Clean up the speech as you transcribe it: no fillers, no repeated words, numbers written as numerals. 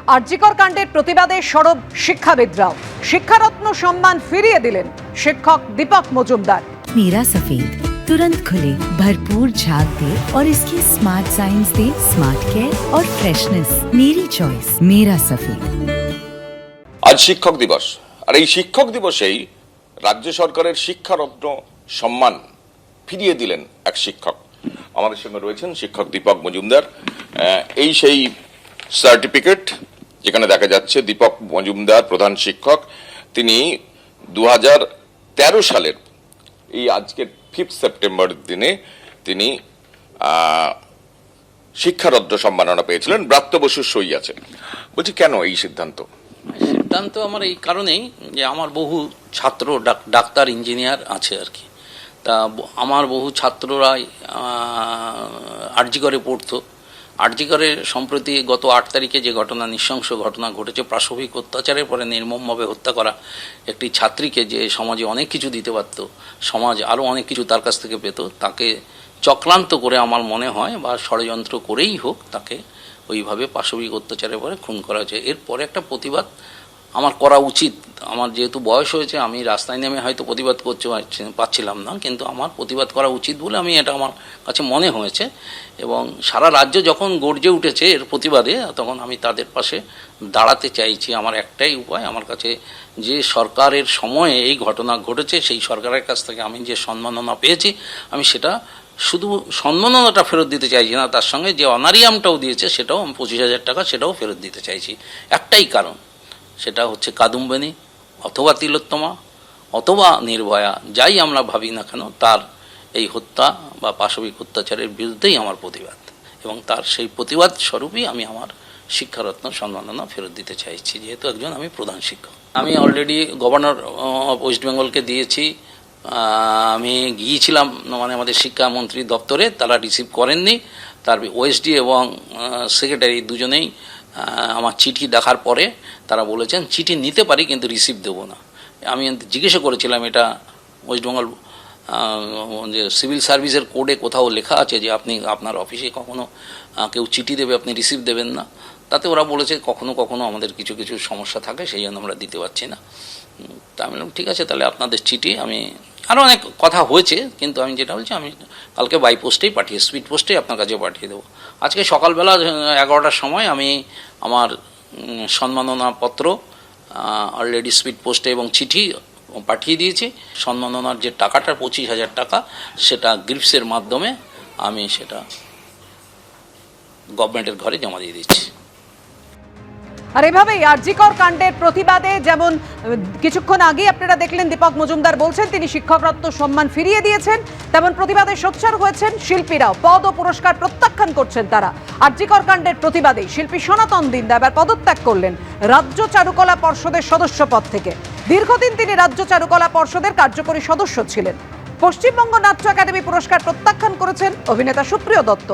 আরজিকর কাণ্ডের প্রতিবাদে সরব শিক্ষাবিদরাও। শিক্ষারত্ন সম্মান ফিরিয়ে দিলেন শিক্ষক দীপক মজুমদার। मीरा सफेद तुरंत खुले, भरपूर झाग दे और इसकी स्मार्ट साइंस दे स्मार्ट केयर और फ्रेशनेस। मेरी चॉइस मेरा सफेद। আজ শিক্ষক দিবস, আর এই শিক্ষক দিবসেই রাজ্য সরকারের শিক্ষারত্ন সম্মান ফিরিয়ে দিলেন এক শিক্ষক। আমাদের সঙ্গে রয়েছেন শিক্ষক দীপক মজুমদার। এই সেই সার্টিফিকেট যেখানে দেখা যাচ্ছে দীপক মজুমদার প্রধান শিক্ষক, তিনি 2013 সালের এই আজকের 5 সেপ্টেম্বর দিনে তিনি শিক্ষারত্ন সম্মাননা পেয়েছিলেন। ব্রাত্য বসুর সই আছে। বলছি কেন এই সিদ্ধান্ত? সিদ্ধান্ত আমার এই কারণেই যে আমার বহু ছাত্র ডাক্তার ইঞ্জিনিয়ার আছে আর কি। তা আমার বহু ছাত্ররাই আরজিকরে পড়তো। আরজিকরে সম্প্রতি গত 8 তারিখে যে ঘটনা, নৃশংস ঘটনা ঘটেছে, পাশবিক অত্যাচারের পরে নির্মমভাবে হত্যা করা একটি ছাত্রীকে, যে সমাজে অনেক কিছু দিতে পারত, সমাজ আরও অনেক কিছু তার কাছ থেকে পেত, তাকে চক্রান্ত করে আমার মনে হয় বা ষড়যন্ত্র করেই হোক তাকে ওইভাবে পাশবিক অত্যাচারের পরে খুন করা হয়েছে। এরপরে একটা প্রতিবাদ আমার করা উচিত। আমার যেহেতু বয়স হয়েছে, আমি রাস্তায় নেমে হয়তো প্রতিবাদ করতে পারছিলাম না, কিন্তু আমার প্রতিবাদ করা উচিত বলে আমি এটা আমার কাছে মনে হয়েছে। এবং সারা রাজ্য যখন গর্জে উঠেছে এর প্রতিবাদে, তখন আমি তাদের পাশে দাঁড়াতে চাইছি। আমার একটাই উপায়, আমার কাছে যে সরকারের সময়ে এই ঘটনা ঘটেছে সেই সরকারের কাছ থেকে আমি যে সম্মাননা পেয়েছি, আমি সেটা শুধু সম্মাননাটা ফেরত দিতে চাইছি না, তার সঙ্গে যে অনারিয়ামটাও দিয়েছে সেটাও, 25,000 টাকা, সেটাও ফেরত দিতে চাইছি। একটাই কারণ, সেটা হচ্ছে কাদম্বিনী অথবা তিলোত্তমা অথবা নির্ভয়া, যাই আমরা ভাবি না কেন, তার এই হত্যা বা পাশবিক অত্যাচারের বিরুদ্ধেই আমার প্রতিবাদ, এবং তার সেই প্রতিবাদ স্বরূপই আমি আমার শিক্ষারত্ন সম্মাননা ফেরত দিতে চাইছি, যেহেতু একজন আমি প্রধান শিক্ষক। আমি অলরেডি গভর্নর অফ ওয়েস্ট বেঙ্গলকে দিয়েছি। আমি গিয়েছিলাম মানে আমাদের শিক্ষামন্ত্রী দপ্তরে, তারা রিসিভ করেননি। তার ওএসডি এবং সেক্রেটারি দুজনেই আমার চিঠি দেখার পরে তারা বলেছেন চিঠি নিতে পারি কিন্তু রিসিভ দেবো না। আমি জিজ্ঞাসা করেছিলাম, এটা ওয়েস্ট বেঙ্গল যে সিভিল সার্ভিসের কোডে কোথাও লেখা আছে যে আপনি আপনার অফিসে কখনো কেউ চিঠি দেবে, আপনি রিসিভ দেবেন না? তাতে ওরা বলেছে কখনো কখনো আমাদের কিছু কিছু সমস্যা থাকে, সেই জন্য আমরা দিতে পারছি না। তা আমি বললাম ঠিক আছে, তাহলে আপনাদের চিঠি, আমি আরও অনেক কথা হয়েছে, কিন্তু আমি যেটা বলছি, আমি কালকে বাই পোস্টেই পাঠিয়ে, স্পিড পোস্টেই আপনার কাছে পাঠিয়ে দেবো। আজকে সকালবেলা 11টার সময় আমি আমার সম্মাননা পত্র অলরেডি স্পিড পোস্টে এবং চিঠি পাঠিয়ে দিয়েছি। সম্মাননার যে টাকাটা 25,000 টাকা, সেটা গ্রিপসের মাধ্যমে আমি সেটা গভর্নমেন্টের ঘরে জমা দিয়ে দিচ্ছি। আর এভাবেই আরজিকর কাণ্ডের প্রতিবাদে, যেমন কিছুক্ষণ আগে আপনারা দেখলেন দীপক মজুমদার বলছেন তিনি শিক্ষকরত্ন সম্মান ফিরিয়ে দিয়েছেন, তেমন প্রতিবাদে সোচ্চার হয়েছেন শিল্পীরাও। পদ ও পুরস্কার প্রত্যাখ্যান করছেন তারা। আরজিকর কাণ্ডের প্রতিবাদে শিল্পী সনাতন দিন্দা এবার পদত্যাগ করলেন রাজ্য চারুকলা পর্ষদের সদস্য পদ থেকে। দীর্ঘদিন তিনি রাজ্য চারুকলা পর্ষদের কার্যকরী সদস্য ছিলেন। পশ্চিমবঙ্গ নাট্য একাডেমি পুরস্কার প্রত্যাখ্যান করেছেন অভিনেতা সুপ্রিয় দত্ত।